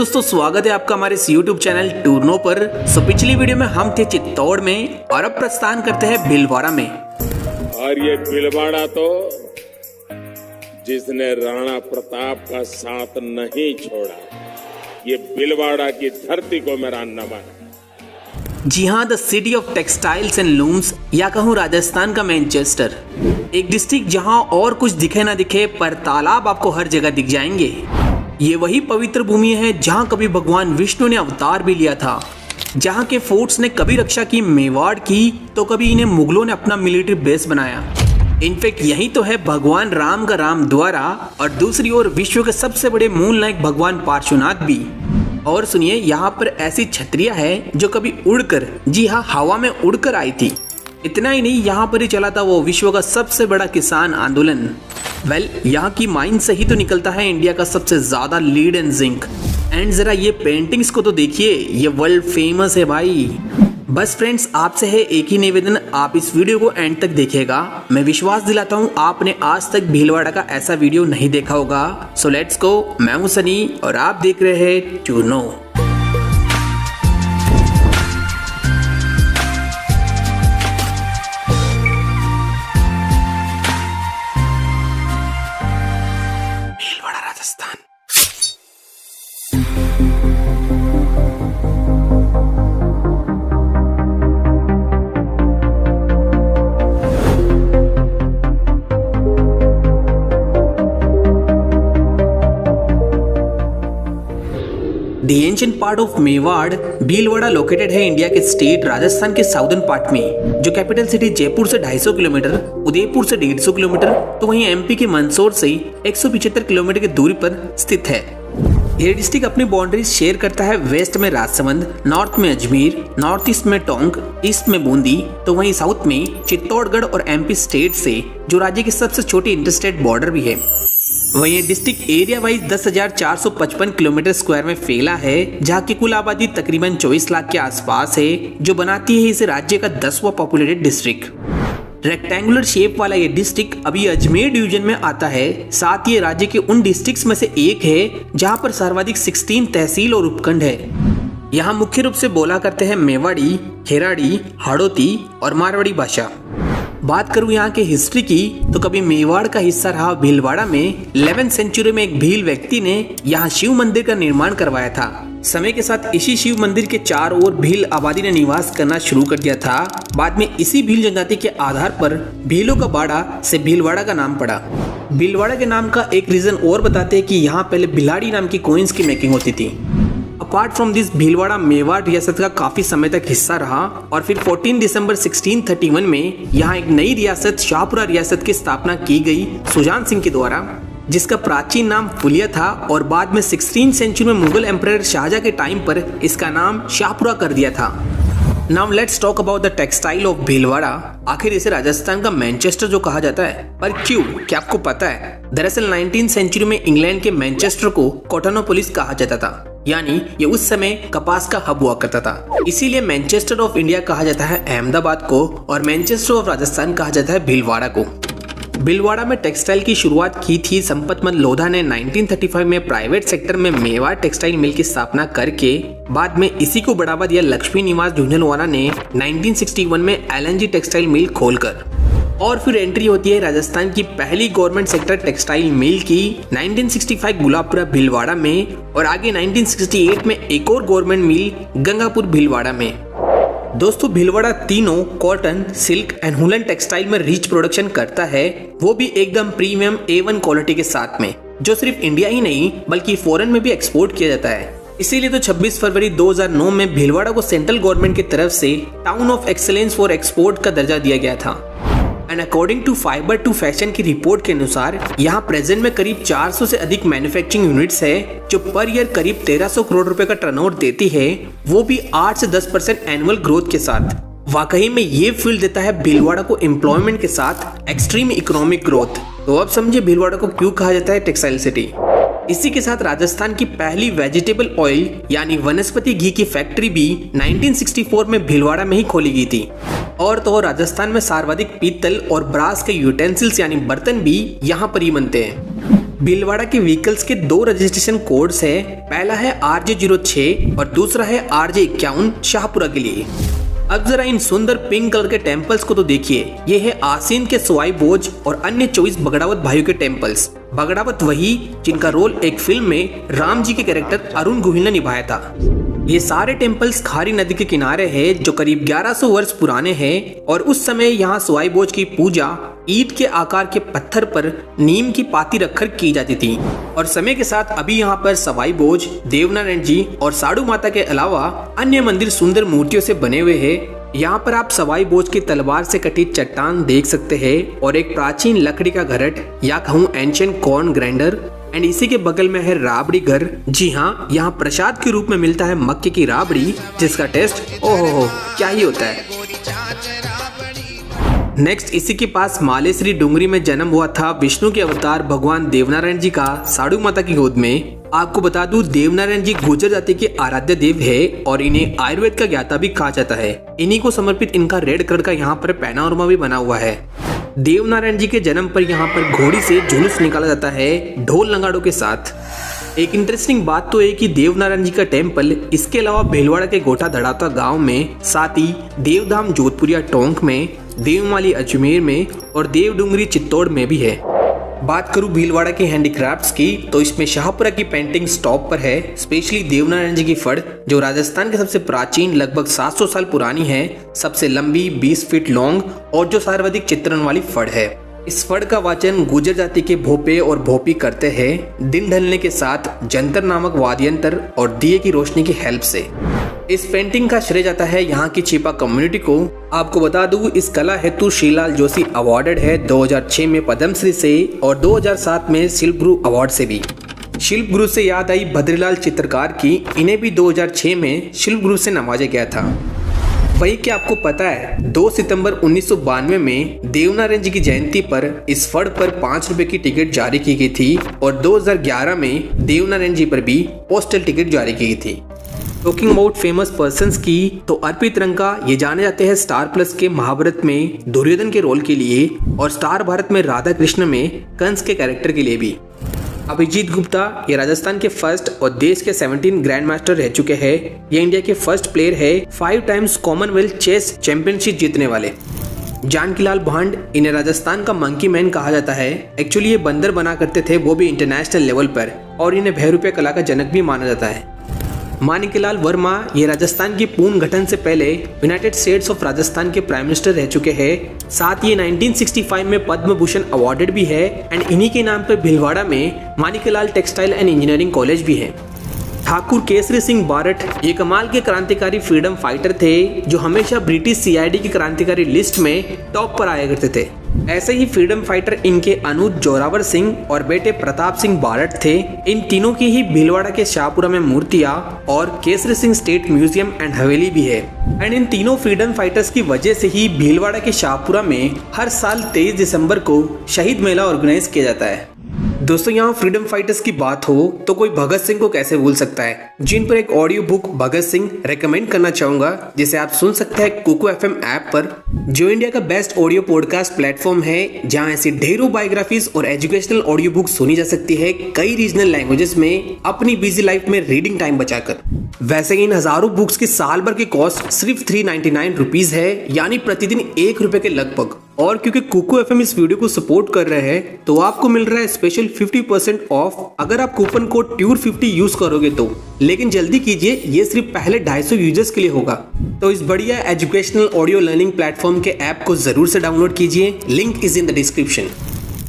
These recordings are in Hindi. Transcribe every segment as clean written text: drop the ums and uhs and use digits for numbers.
दोस्तों, स्वागत है आपका हमारे इस YouTube चैनल टूरनो पर। पिछली वीडियो में हम थे चित्तौड़ में और अब प्रस्थान करते हैं भीलवाड़ा में। और ये भीलवाड़ा तो जिसने राणा प्रताप का साथ नहीं छोड़ा, ये भीलवाड़ा की धरती को मेरा नमन। जी हाँ, the city of textiles and looms, या कहूँ राजस्थान का मैनचेस्टर, एक डिस्ट्रिक्ट जहाँ और कुछ दिखे ना दिखे पर तालाब आपको हर जगह दिख जाएंगे। ये वही पवित्र भूमि है जहाँ कभी भगवान विष्णु ने अवतार भी लिया था, जहाँ के फोर्ट्स ने कभी रक्षा की मेवाड़ की तो कभी इन्हें मुगलों ने अपना मिलिट्री बेस बनाया। इनफैक्ट यही तो है भगवान राम का राम द्वारा और दूसरी ओर विश्व के सबसे बड़े मूल नायक भगवान पार्श्वनाथ भी। और सुनिए, यहाँ पर ऐसी छतरियां है जो कभी उड़कर, जी हाँ, हवा में उड़कर आई थी। इतना ही नहीं, यहाँ पर ही चला था वो विश्व का सबसे बड़ा किसान आंदोलन। यहाँ की माइन से ही तो निकलता है इंडिया का सबसे ज्यादा लीड एंड जिंक। एंड जरा ये पेंटिंग्स को तो देखिए, ये वर्ल्ड फेमस है भाई। बस फ्रेंड्स, आपसे है एक ही निवेदन, आप इस वीडियो को एंड तक देखिएगा। मैं विश्वास दिलाता हूँ आपने आज तक भीलवाड़ा का ऐसा वीडियो नहीं देखा होगा। So let's go. मैं हूँ सनी और आप देख रहे हैं टूरनो। Bhilwara Rajasthan. The ancient part of Mewar, Bhilwara located है इंडिया के स्टेट राजस्थान के साउदर्न पार्ट में, जो कैपिटल सिटी जयपुर से 250 किलोमीटर, उदयपुर से 150 किलोमीटर, तो वहीं एमपी के मंदसौर से 175 किलोमीटर की दूरी पर स्थित है। यह डिस्ट्रिक्ट अपनी बाउंड्रीज शेयर करता है वेस्ट में राजसमंद, नॉर्थ में अजमेर, नॉर्थ ईस्ट में टोंक, ईस्ट में बूंदी, तो वहीं साउथ में चित्तौड़गढ़ और एमपी स्टेट से, जो राज्य की सबसे छोटी इंटरस्टेट बॉर्डर भी है। वहीं ये district area wise 10,455 kilometre square में फैला है, जहाँ की कुल आबादी तकरीबन 24 लाख के आसपास है, जो बनाती है इसे राज्य का 10वां पॉपुलेटेड डिस्ट्रिक्ट। रेक्टेंगुलर शेप वाला ये डिस्ट्रिक्ट अभी अजमेर डिवीजन में आता है। साथ ही राज्य के उन डिस्ट्रिक्ट्स में से एक है जहाँ पर सर्वाधिक 16 तहसील और उपखंड है। यहाँ मुख्य रूप से बोला करते हैं मेवाड़ी, खेराड़ी, हाड़ौती और मारवाड़ी भाषा। बात करूं यहाँ के हिस्ट्री की, तो कभी मेवाड़ का हिस्सा रहा भीलवाड़ा में 11वीं सेंचुरी में एक भील व्यक्ति ने यहाँ शिव मंदिर का निर्माण करवाया था। समय के साथ इसी शिव मंदिर के चारों ओर भील आबादी ने निवास करना शुरू कर दिया था। बाद में इसी भील जनजाति के आधार पर भीलों का बाड़ा से भीलवाड़ा का नाम पड़ा। भीलवाड़ा के नाम का एक रीजन और बताते हैं कि यहाँ पहले भिलाड़ी नाम की कॉइन्स की मेकिंग होती थी। Apart from this, Bhilwara Mewar रियासत का काफी समय तक हिस्सा रहा और फिर 14 दिसंबर 1631 में यहाँ एक नई रियासत शाहपुरा रियासत की स्थापना की गई सुजान सिंह के द्वारा, जिसका प्राचीन नाम फुलिया था और बाद में 16वीं सेंचुरी में मुगल एम्परर शाहजहां के टाइम पर इसका नाम शाहपुरा कर दिया था। Now let's talk about the textile of Bhilwara. आखिर इसे राजस्थान का मैनचेस्टर जो कहा जाता है, पर क्यों, क्या आपको पता है? दरअसल 19वीं सेंचुरी में इंग्लैंड के मैनचेस्टर को कॉटनोपोलिस कहा जाता था, यानी ये उस समय कपास का हब हुआ करता था। इसीलिए मैनचेस्टर ऑफ इंडिया कहा जाता है अहमदाबाद को और मैनचेस्टर ऑफ राजस्थान कहा जाता है भीलवाड़ा को। भीलवाड़ा में टेक्सटाइल की शुरुआत की थी संपतमल लोधा ने 1935 में प्राइवेट सेक्टर में मेवाड़ टेक्सटाइल मिल की स्थापना करके। बाद में इसी को बढ़ावा दिया लक्ष्मी निवास झुंझुनवाला ने 1961 में एलएनजी टेक्सटाइल मिल खोलकर। और फिर एंट्री होती है राजस्थान की पहली गवर्नमेंट सेक्टर टेक्सटाइल मिल की 1965 गुलाबपुरा भीलवाड़ा में, और आगे 1968 में एक और गवर्नमेंट मिल गंगापुर भीलवाड़ा में। दोस्तों, भीलवाड़ा तीनों cotton, silk and woollen textile में रिच प्रोडक्शन करता है, वो भी एकदम प्रीमियम A1 क्वालिटी के साथ में, जो सिर्फ इंडिया ही नहीं बल्कि फॉरेन में भी एक्सपोर्ट किया जाता है। इसीलिए तो 26 फरवरी 2009 में भीलवाड़ा को सेंट्रल गवर्नमेंट की तरफ से town of excellence for export का दर्जा दिया गया था। And according to fibre to fashion की रिपोर्ट के अनुसार यहाँ प्रेजेंट में करीब 400 से अधिक मैन्युफैक्चरिंग यूनिट्स है, जो पर ईयर करीब 1300 करोड़ रुपए का टर्नओवर देती है, वो भी 8 से 10% एनुअल ग्रोथ के साथ। वाकई में ये फील्ड देता है भीलवाड़ा को एम्प्लॉयमेंट के साथ एक्सट्रीम इकोनॉमिक ग्रोथ। तो अब समझे भीलवाड़ा को क्यों कहा जाता है टेक्सटाइल सिटी। इसी के साथ राजस्थान की पहली वेजिटेबल ऑयल यानी वनस्पति घी की फैक्ट्री भी 1964 में भीलवाड़ा में ही खोली गई थी। और तो राजस्थान में सर्वाधिक पीतल और ब्रास के यूटेंसिल्स यानी बर्तन भी यहाँ पर ही बनते हैं। भीलवाड़ा के व्हीकल्स के दो रजिस्ट्रेशन कोड्स है, पहला है RJ06 और दूसरा है RJ51 शाहपुरा के लिए। अब जरा इन सुंदर पिंक कलर के टेम्पल्स को तो देखिए, ये है आसीन के सवाई बोझ और अन्य 24 बगड़ावत भाइयों के टेम्पल्स। बगड़ावत वही जिनका रोल एक फिल्म में राम जी के कैरेक्टर अरुण गोहिल ने निभाया था। ये सारे टेम्पल्स खारी नदी के किनारे हैं जो करीब 1100 वर्ष पुराने हैं और उस समय यहाँ सवाई बोझ की पूजा ईंट के आकार के पत्थर पर नीम की पाती रखकर की जाती थी। और समय के साथ अभी यहाँ पर सवाई बोझ, देवनारायण जी और साड़ू माता के अलावा अन्य मंदिर सुंदर मूर्तियों से बने हुए हैं। यहाँ पर आप सवाई बोझ की तलवार से कटी चट्टान देख सकते हैं और एक प्राचीन लकड़ी का घरट या कहूँ एंशिएंट कॉर्न ग्राइंडर एंड इसी के बगल में है राबड़ी घर। जी हाँ, यहाँ प्रसाद के रूप में मिलता है मक्के की राबड़ी जिसका टेस्ट ओहो क्या ही होता है। नेक्स्ट इसी के पास मालेश्वरी डुंगरी में जन्म हुआ था विष्णु के अवतार भगवान देवनारायण जी का साड़ू माता की गोद में। आपको बता दूं देवनारायण जी गुर्जर जाति के आराध्य देव है और इन्हें आयुर्वेद का ज्ञाता भी कहा जाता है। इन्हीं को समर्पित इनका रेड कलर का यहाँ पर पैनोरमा भी बना हुआ है। देवनारायण जी के जन्म पर यहाँ पर घोड़ी से जुलूस निकाला जाता है ढोल नगाड़ों के साथ। एक इंटरेस्टिंग बात तो है कि देवनारायण जी का टेम्पल इसके अलावा भीलवाड़ा के गोटा धड़ाता गांव में, साथ ही देवधाम जोधपुरिया टोंक में, देवमाली अजमेर में और देवडुंगरी चित्तौड़ में भी है। बात करूं भीलवाड़ा के हैंडीक्राफ्ट्स की तो इसमें शाहपुरा की पेंटिंग टॉप पर है, स्पेशली देवनारायण जी की फड़ जो राजस्थान के सबसे प्राचीन लगभग 700 साल पुरानी है, सबसे लंबी 20 फीट लॉन्ग और जो सर्वाधिक चित्रण वाली फड़ है। इस फड़ का वाचन गुर्जर जाति के भोपे और भोपी करते हैं दिन ढलने के साथ जंतर नामक वाद्यंत्र और दिए की रोशनी की हेल्प से। इस पेंटिंग का श्रेय जाता है यहाँ की छिपा कम्युनिटी को। आपको बता दूं इस कला हेतु श्रीलाल जोशी अवार्डेड है 2006 में पद्मश्री से और 2007 में शिल्प गुरु अवार्ड से भी। शिल्प गुरु से याद आई भद्रीलाल चित्रकार की, इन्हें भी 2006 में शिल्प गुरु से नवाजा गया था। वही क्या आपको पता है 2 सितंबर 1992 में देवनारायण जी की जयंती पर इस फड़ पर 5 रुपए की टिकट जारी की गई थी और 2011 में देवनारायण जी पर भी पोस्टल टिकट जारी की गई थी। टॉकिंग अबाउट फेमस पर्सन्स की तो अर्पित रंका ये जाने जाते हैं स्टार प्लस के महाभारत में दुर्योधन के रोल के लिए और स्टार भारत में राधा कृष्ण में कंस के कैरेक्टर के लिए भी। अभिजीत गुप्ता ये राजस्थान के फर्स्ट और देश के 17 ग्रैंड मास्टर रह चुके हैं। ये इंडिया के फर्स्ट प्लेयर है 5 टाइम्स कॉमनवेल्थ चेस चैंपियनशिप जीतने वाले। जानकीलाल भांड इन्हें राजस्थान का मंकी मैन कहा जाता है। एक्चुअली ये बंदर बना करते थे, वो भी इंटरनेशनल लेवल पर, और इन्हें भैरूप्य कला का जनक भी माना जाता है। माणिक्यलाल वर्मा ये राजस्थान की पूर्ण गठन से पहले यूनाइटेड स्टेट्स ऑफ राजस्थान के प्राइम मिनिस्टर रह चुके हैं। साथ ही 1965 में पद्म भूषण अवार्डेड भी है एंड इन्हीं के नाम पर भीलवाड़ा में Manikyalal textile and engineering college भी है। ठाकुर केसरी सिंह बारट ये कमाल के क्रांतिकारी फ्रीडम फाइटर थे जो हमेशा ब्रिटिश CID की क्रांतिकारी लिस्ट में टॉप पर आया करते थे। ऐसे ही फ्रीडम फाइटर इनके अनुज जोरावर सिंह और बेटे प्रताप सिंह बारट थे। इन तीनों की ही भीलवाड़ा के शाहपुरा में मूर्तियां और Kesari Singh state museum and हवेली भी है। एंड इन तीनों फ्रीडम फाइटर्स की वजह से ही भीलवाड़ा के शाहपुरा में हर साल 23 दिसंबर को शहीद मेला ऑर्गेनाइज किया जाता है। दोस्तों यहाँ फ्रीडम फाइटर्स की बात हो तो कोई भगत सिंह को कैसे भूल सकता है, जिन पर एक audio book Bhagat Singh recommend करना चाहूंगा जिसे आप सुन सकते हैं कुकू FM ऐप पर, जो इंडिया का बेस्ट ऑडियो पॉडकास्ट प्लेटफॉर्म है जहां ऐसी ढेरों बायोग्राफीज और एजुकेशनल ऑडियो बुक सुनी जा सकती है कई रीजनल लैंग्वेजेस में अपनी बिजी लाइफ में रीडिंग टाइम बचाकर। वैसे इन हजारों बुक्स की साल भर की कॉस्ट सिर्फ 399 रुपीज है, यानी प्रतिदिन 1 रुपए के लगभग। और क्योंकि कुकू FM इस वीडियो को सपोर्ट कर रहे हैं तो आपको मिल रहा है स्पेशल 50% ऑफ अगर आप कूपन कोड TURE50 यूज करोगे तो। लेकिन जल्दी कीजिए, ये सिर्फ पहले 250 यूजर्स के लिए होगा। तो इस बढ़िया एजुकेशनल ऑडियो लर्निंग प्लेटफॉर्म के ऐप को जरूर से डाउनलोड कीजिए, link is in the description.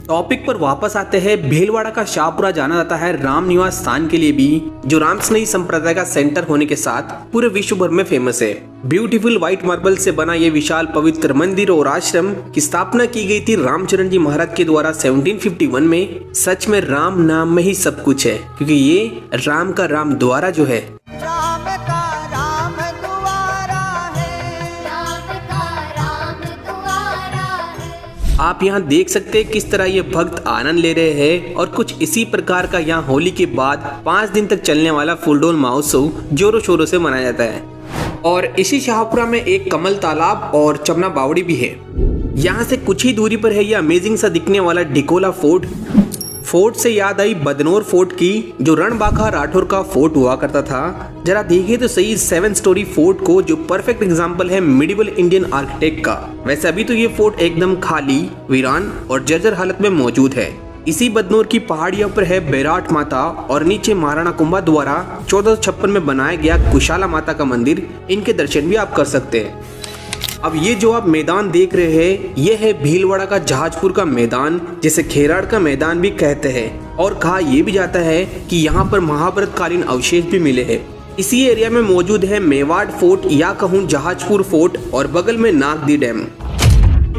Topic पर वापस आते हैं। भीलवाड़ा का शाहपुरा जाना जाता है राम निवास स्थान के लिए भी, जो रामस्नेही संप्रदाय का सेंटर होने के साथ पूरे विश्व भर में फेमस है। ब्यूटीफुल व्हाइट मार्बल से बना ये विशाल पवित्र मंदिर और आश्रम की स्थापना की गई थी रामचरण जी महाराज के द्वारा 1751 में। सच में राम नाम में ही सब कुछ है, क्योंकि ये राम का राम द्वारा जो है आप यहाँ देख सकते हैं किस तरह ये भक्त आनंद ले रहे हैं। और कुछ इसी प्रकार का यहाँ होली के बाद 5 दिन तक चलने वाला फुलडोल महोत्सव जोरों शोरों से मनाया जाता है। और इसी शाहपुरा में एक कमल तालाब और चमना बावड़ी भी है। यहाँ से कुछ ही दूरी पर है ये अमेजिंग सा दिखने वाला डिकोला फोर्ट। फोर्ट से याद आई बदनौर फोर्ट की, जो रणबांका राठौर का फोर्ट हुआ करता था। जरा देखिए तो सही 7 स्टोरी फोर्ट को, जो परफेक्ट एग्जांपल है मिडिवल इंडियन आर्किटेक्ट का। वैसे अभी तो ये फोर्ट एकदम खाली, वीरान और जर्जर हालत में मौजूद है। इसी बदनौर की पहाड़ियों पर है बैराट माता और नीचे महाराणा कुंभा द्वारा 1456 में बनाया गया कुशाला माता का मंदिर। इनके दर्शन भी आप कर सकते हैं। अब ये जो आप मैदान देख रहे हैं, ये है भीलवाड़ा का जहाजपुर का मैदान, जिसे खेराड़ का मैदान भी कहते हैं। और कहा यह भी जाता है कि यहाँ पर महाभारत कालीन अवशेष भी मिले हैं। इसी एरिया में मौजूद है मेवाड़ फोर्ट या कहूँ जहाजपुर फोर्ट और बगल में नागदी डैम।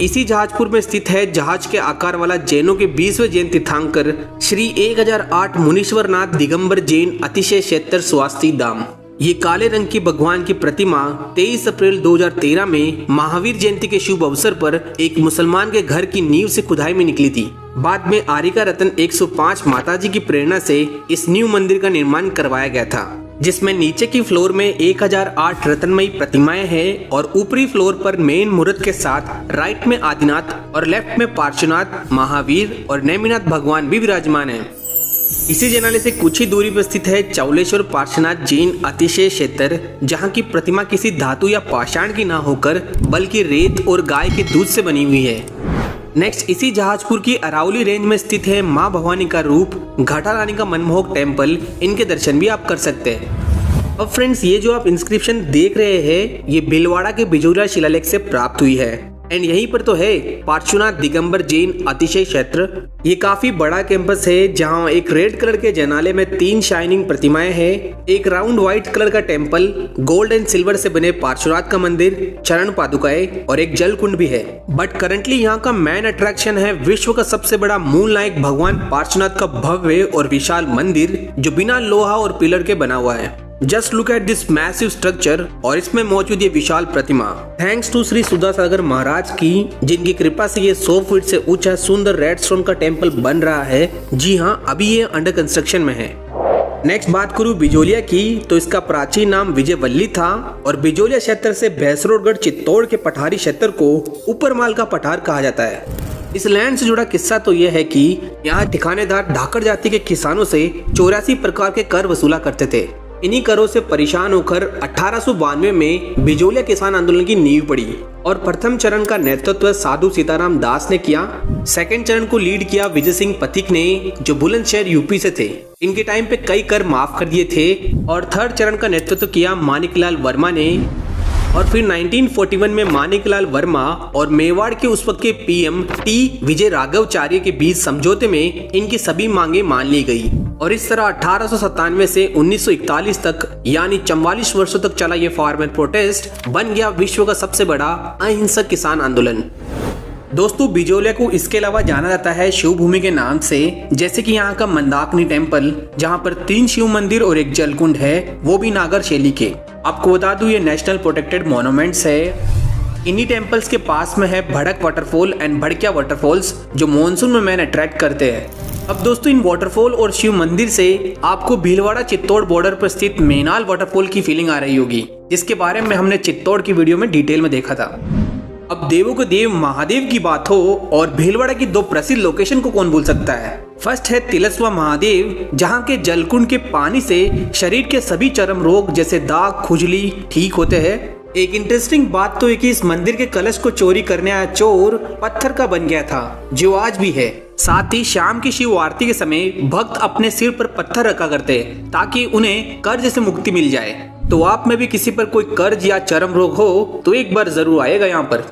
इसी जहाजपुर में स्थित है जहाज के आकार वाला जैनों के 20वें जैन तीर्थंकर श्री 1008 मुनीश्वरनाथ दिगंबर जैन अतिशय क्षेत्र स्वास्थी धाम। ये काले रंग की भगवान की प्रतिमा 23 अप्रैल 2013 में महावीर जयंती के शुभ अवसर पर एक मुसलमान के घर की नींव से खुदाई में निकली थी। बाद में आरिका रत्न 105 माताजी की प्रेरणा से इस नींव मंदिर का निर्माण करवाया गया था, जिसमें नीचे की फ्लोर में 1008 रत्नमयी प्रतिमाएं हैं और ऊपरी फ्लोर पर मेन मूर्त के साथ राइट में आदिनाथ और लेफ्ट में पार्श्वनाथ, महावीर और नेमिनाथ भगवान भी विराजमान हैं। इसी जनाले से कुछ ही दूरी पर स्थित है चौलेश्वर पार्श्वनाथ जैन अतिशय क्षेत्र, जहाँ की प्रतिमा किसी धातु या पाषाण की ना होकर बल्कि रेत और गाय के दूध से बनी हुई है। नेक्स्ट इसी जहाजपुर की अरावली रेंज में स्थित है माँ भवानी का रूप, घाटा रानी का मनमोहक टेम्पल। इनके दर्शन भी आप कर सकते हैं। अब फ्रेंड्स, ये जो आप इंस्क्रिप्शन देख रहे हैं, ये भीलवाड़ा के बिजोरिया शिलालेख से प्राप्त हुई है। एंड यहीं पर तो है पार्श्वनाथ दिगंबर जैन अतिशय क्षेत्र। ये काफी बड़ा कैंपस है, जहाँ एक रेड कलर के जनाले में 3 शाइनिंग प्रतिमाएं हैं, एक राउंड व्हाइट कलर का टेम्पल, गोल्ड एंड सिल्वर से बने पार्श्वनाथ का मंदिर, चरण पादुकाएं और एक जल कुंड भी है। बट करंटली यहाँ का मेन अट्रैक्शन है विश्व का सबसे बड़ा मूल नायक भगवान पार्श्वनाथ का भव्य और विशाल मंदिर, जो बिना लोहा और पिलर के बना हुआ है। Just look at this massive structure और इसमें मौजूद ये विशाल प्रतिमा थैंक्स टू श्री सुधा सागर महाराज की, जिनकी कृपा से ये 100 फीट से ऊंचा सुंदर रेड स्टोन का टेम्पल बन रहा है। जी हाँ, अभी ये अंडर कंस्ट्रक्शन में है। नेक्स्ट बात करूँ बिजोलिया की, तो इसका प्राचीन नाम विजयवल्ली था और बिजोलिया क्षेत्र से भैंसरोडगढ़ चित्तौड़ के पठारी क्षेत्र को ऊपरमाल का पठार कहा जाता है। इस लैंड से जुड़ा किस्सा तो यह है कि यहाँ ठिकानेदार ढाकर जाति के किसानों से 84 प्रकार के कर वसूला करते थे। इन्हीं करों से परेशान होकर 1892 में बिजोलिया किसान आंदोलन की नींव पड़ी और प्रथम चरण का नेतृत्व साधु सीताराम दास ने किया। सेकंड चरण को लीड किया विजय सिंह पथिक ने, जो बुलंदशहर यूपी से थे। इनके टाइम पे कई कर माफ कर दिए थे। और थर्ड चरण का नेतृत्व किया मानिकलाल वर्मा ने। और फिर 1941 में मानिकलाल वर्मा और मेवाड़ के उस वक्त के पीएम टी विजय राघवाचार्य के बीच समझौते में इनकी सभी मांगे मान ली गई और इस तरह 1897 से 1941 तक यानी 44 वर्षों तक चला ये फार्मर प्रोटेस्ट बन गया विश्व का सबसे बड़ा अहिंसक किसान आंदोलन। दोस्तों, बिजोलिया को इसके अलावा जाना जाता है शिव भूमि के नाम से, जैसे कि यहाँ का मंदाकिनी टेम्पल, जहाँ पर 3 शिव मंदिर और एक जलकुंड है, वो भी नागर शैली के। आपको बता दूं, ये नेशनल प्रोटेक्टेड मॉन्यूमेंट्स है। इन्हीं टेम्पल्स के पास में है भड़क वाटरफॉल एंड भड़किया वाटरफॉल्स, जो मानसून में मैन अट्रैक्ट करते हैं। अब दोस्तों, इन वाटरफॉल और शिव मंदिर से आपको भीलवाड़ा चित्तौड़ बॉर्डर पर स्थित मेनाल वाटरफॉल की फीलिंग आ रही होगी, जिसके बारे में हमने चित्तौड़ की वीडियो में डिटेल में देखा था। अब देवों के देव महादेव की बात हो और भीलवाड़ा की 2 प्रसिद्ध लोकेशन को कौन भूल सकता है। फर्स्ट है तिलस्वा महादेव, जहाँ के जलकुंड के पानी से शरीर के सभी चर्म रोग जैसे दाग, खुजली ठीक होते हैं। एक इंटरेस्टिंग बात तो है कि इस मंदिर के कलश को चोरी करने आया चोर पत्थर का बन गया था, जो आज भी है। साथ ही शाम की शिव आरती के समय भक्त अपने सिर पर पत्थर रखा करते हैं ताकि उन्हें कर्ज से मुक्ति मिल जाए। तो आप में भी किसी पर कोई कर्ज या चर्म रोग हो तो एक बार जरूर आएगा यहाँ पर।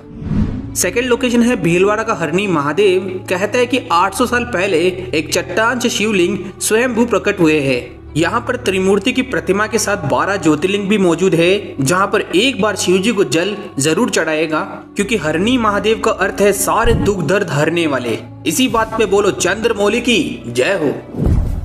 सेकेंड लोकेशन है भीलवाड़ा का हरणी महादेव। कहता है कि 800 साल पहले एक चट्टान से शिवलिंग स्वयंभू प्रकट हुए हैं। यहाँ पर त्रिमूर्ति की प्रतिमा के साथ 12 ज्योतिर्लिंग भी मौजूद है, जहाँ पर एक बार शिव जी को जल जरूर चढ़ाएगा, क्योंकि हरणी महादेव का अर्थ है सारे दुख दर्द हरने वाले। इसी बात पे बोलो चंद्रमौली की जय हो।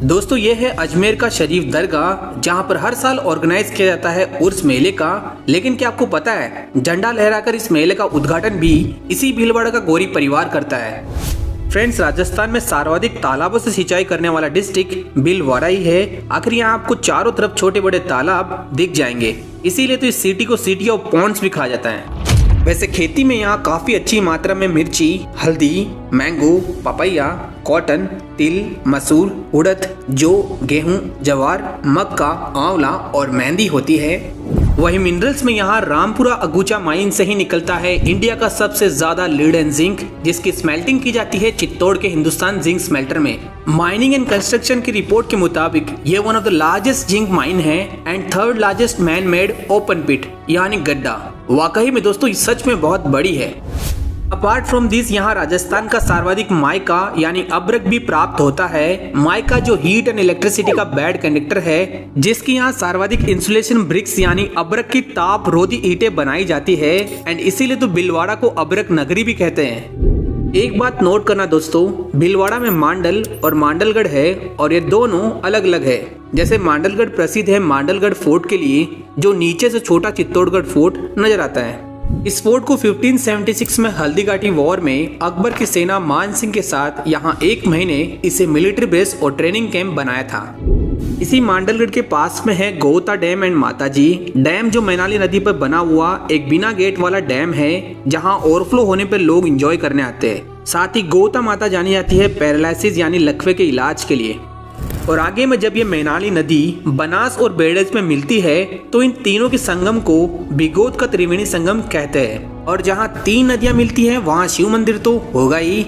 दोस्तों, ये है अजमेर का शरीफ दरगाह, जहाँ पर हर साल ऑर्गेनाइज किया जाता है उर्स मेले का। लेकिन क्या आपको पता है, झंडा लहराकर इस मेले का उद्घाटन भी इसी भीलवाड़ा का गौरी परिवार करता है। फ्रेंड्स, राजस्थान में सर्वाधिक तालाबों से सिंचाई करने वाला डिस्ट्रिक्ट भीलवाड़ा ही है। आखिर यहाँ आपको चारों तरफ छोटे बड़े तालाब दिख जाएंगे, इसीलिए तो इस सिटी को सिटी ऑफ पॉन्ड्स भी कहा जाता है। वैसे खेती में यहाँ काफी अच्छी मात्रा में मिर्ची, हल्दी, मैंगो, पपैया, कॉटन, तिल, मसूर, उड़द, जौ, गेहूं, जवार, मक्का, आंवला और मेहंदी होती है। वही मिनरल्स में यहाँ रामपुरा अगुचा माइन से ही निकलता है इंडिया का सबसे ज्यादा लीड एंड जिंक, जिसकी स्मेल्टिंग की जाती है चित्तौड़ के हिंदुस्तान जिंक स्मेल्टर में। माइनिंग एंड कंस्ट्रक्शन की रिपोर्ट के मुताबिक ये one of the largest zinc mine है and third largest man made open pit यानी गड्ढा। वाकई में दोस्तों ये सच में बहुत बड़ी है। अपार्ट फ्रॉम दिस यहाँ राजस्थान का सर्वाधिक माइका यानी अब्रक भी प्राप्त होता है। माइका जो हीट एंड इलेक्ट्रिसिटी का बैड कंडक्टर है, जिसकी यहाँ सर्वाधिक इंसुलेशन ब्रिक्स यानी अब्रक की ताप रोधी ईंटें बनाई जाती है एंड इसीलिए तो भीलवाड़ा को अब्रक नगरी भी कहते हैं। एक बात नोट करना दोस्तों, भीलवाड़ा में मांडल और मांडलगढ़ है और ये दोनों अलग अलग है। जैसे मांडलगढ़ प्रसिद्ध है मांडलगढ़ फोर्ट के लिए, जो नीचे से छोटा चित्तौड़गढ़ फोर्ट नजर आता है। इस फोर्ट को 1576 में हल्दीघाटी वॉर में अकबर की सेना मान सिंह के साथ यहाँ 1 महीने इसे मिलिट्री बेस और ट्रेनिंग कैंप बनाया था। इसी मांडलगढ़ के पास में है गोता डैम एंड माताजी डैम, जो मैनाली नदी पर बना हुआ एक बिना गेट वाला डैम है, जहाँ ओवरफ्लो होने पर लोग एंजॉय करने आते हैं। साथ ही गोता माता जानी जाती है पैरालिसिस यानी लकवे के इलाज के लिए। और आगे में जब ये मैनाली नदी बनास और बेड़ज में मिलती है तो इन तीनों के संगम को बिगोद का त्रिवेणी संगम कहते हैं। और जहाँ 3 नदियां मिलती हैं वहाँ शिव मंदिर तो होगा ही।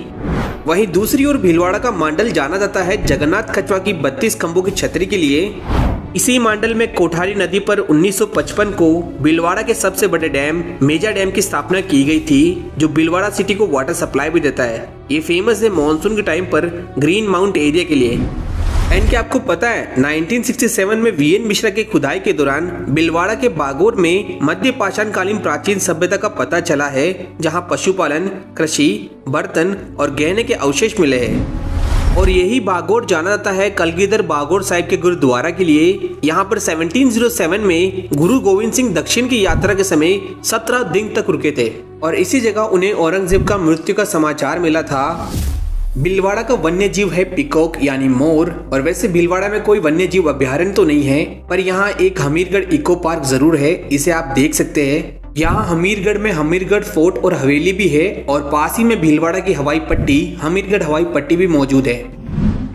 वहीं दूसरी ओर भीलवाड़ा का मांडल जाना जाता है जगन्नाथ कछवा की 32 खंभों की छतरी के लिए। इसी मांडल में कोठारी नदी पर 1955 को भीलवाड़ा के सबसे बड़े डैम मेजा डैम की स्थापना की गई थी, जो भीलवाड़ा सिटी को वाटर सप्लाई भी देता है। ये फेमस है मानसून के टाइम पर ग्रीन माउंट एरिया के लिए। एंड क्या आपको पता है 1967 में वीएन मिश्रा के खुदाई के दौरान भीलवाड़ा के बागोर में मध्य पाषाण कालीन प्राचीन सभ्यता का पता चला है, जहां पशुपालन, कृषि, बर्तन और गहने के अवशेष मिले हैं। और यही बागोर जाना जाता है कलगीधर बागोर साहिब के गुरुद्वारा के लिए। यहाँ पर 1707 में गुरु गोविंद सिंह दक्षिण की यात्रा के समय 17 दिन तक रुके थे और इसी जगह उन्हें औरंगजेब का मृत्यु का समाचार मिला था। भीलवाड़ा का वन्य जीव है पिकॉक यानी मोर। और वैसे भीलवाड़ा में कोई वन्य जीव अभ्यारण्य तो नहीं है, पर यहाँ एक हमीरगढ़ इको पार्क जरूर है, इसे आप देख सकते हैं। यहाँ हमीरगढ़ में हमीरगढ़ फोर्ट और हवेली भी है और पास ही में भीलवाड़ा की हवाई पट्टी हमीरगढ़ हवाई पट्टी भी मौजूद है।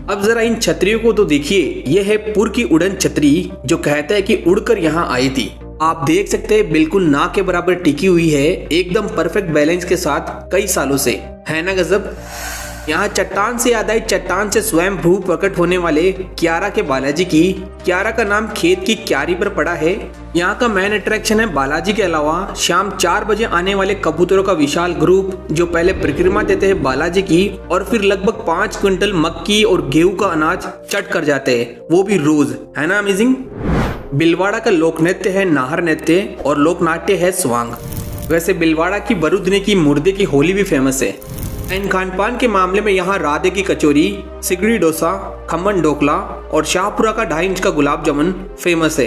अब जरा इन छतरियों को तो देखिए, यह है पुर की उड़न छतरी, जो कहता है कि उड़कर यहाँ आई थी। आप देख सकते हैं बिल्कुल नाक के बराबर टिकी हुई है, एकदम परफेक्ट बैलेंस के साथ कई सालों से, है ना गजब। यहाँ चट्टान से याद आई, चट्टान से स्वयं भू प्रकट होने वाले क्यारा के बालाजी की। क्यारा का नाम खेत की क्यारी पर पड़ा है। यहाँ का मेन अट्रैक्शन है बालाजी के अलावा शाम 4 बजे आने वाले कबूतरों का विशाल ग्रुप, जो पहले परिक्रमा देते हैं बालाजी की और फिर लगभग 5 क्विंटल मक्की और गेहूं का अनाज चट कर जाते हैं, वो भी रोज, है ना अमेजिंग। भीलवाड़ा का लोक नृत्य है नाहर नृत्य और लोक नाट्य है स्वांग। वैसे भीलवाड़ा की बरूदने की मुर्दे की होली भी फेमस है। एंड खान पान के मामले में यहाँ राधे की कचौरी, सिगड़ी डोसा, खम्मन ढोकला और शाहपुरा का 2.5 इंच का गुलाब जामुन फेमस है।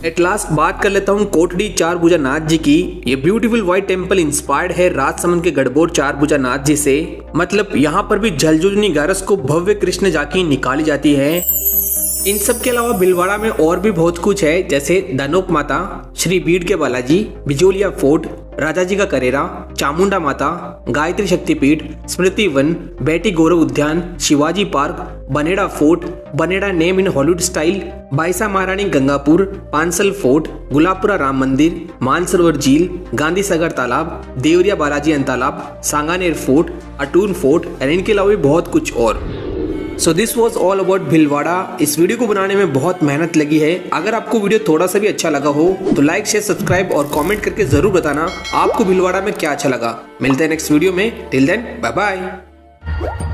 एट लास्ट बात कर लेता हूँ कोटड़ी चारभुजा नाथ जी की। ये ब्यूटीफुल व्हाइट टेम्पल इंस्पायर्ड है राजसमंद के गढ़बोर चारभुजा नाथ जी से। मतलब यहाँ पर भी झलझुलनी गारस को भव्य कृष्ण झांकी निकाली जाती है। इन सब के अलावा भीलवाड़ा में और भी बहुत कुछ है, जैसे दानोप माता, श्री बीड़ के बालाजी, बिजोलिया फोर्ट, राजा जी का करेरा, चामुंडा माता, गायत्री शक्तिपीठ, स्मृति one, Beti Gaurav Udyan, Shivaji park, Baneda fort, Baneda name in Hollywood style, Baisa Maharani Gangapur, Pansal fort, Gulabpura Ram Mandir, Mansarovar झील, गांधी सागर तालाब, देवरिया बालाजी अन तालाब, सांगानेर फोर्ट, अटून फोर्ट और इनके अलावा भी बहुत कुछ और। So this was all about Bhilwara. इस वीडियो को बनाने में बहुत मेहनत लगी है। अगर आपको वीडियो थोड़ा सा भी अच्छा लगा हो तो लाइक, शेयर, सब्सक्राइब और कमेंट करके जरूर बताना आपको भीलवाड़ा में क्या अच्छा लगा। मिलते हैं नेक्स्ट वीडियो में। Till then bye bye.